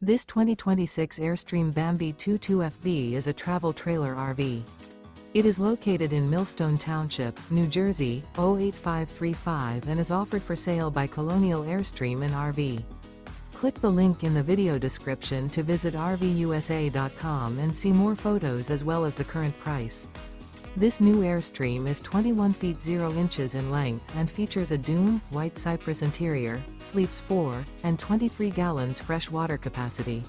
This 2026 Airstream Bambi 22FB is a travel trailer RV. It is located in Millstone Township, New Jersey, 08535 and is offered for sale by Colonial Airstream RV. Click the link in the video description to visit RVUSA.com and see more photos as well as the current price. This new Airstream is 21 feet 0 inches in length and features a Dune, white Cypress interior, sleeps 4, and 23 gallons fresh water capacity.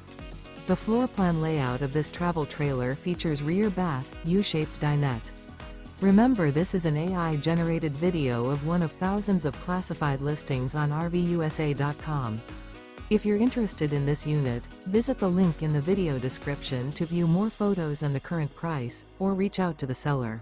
The floor plan layout of this travel trailer features rear bath, U-shaped dinette. Remember, this is an AI-generated video of one of thousands of classified listings on RVUSA.com. If you're interested in this unit, visit the link in the video description to view more photos and the current price, or reach out to the seller.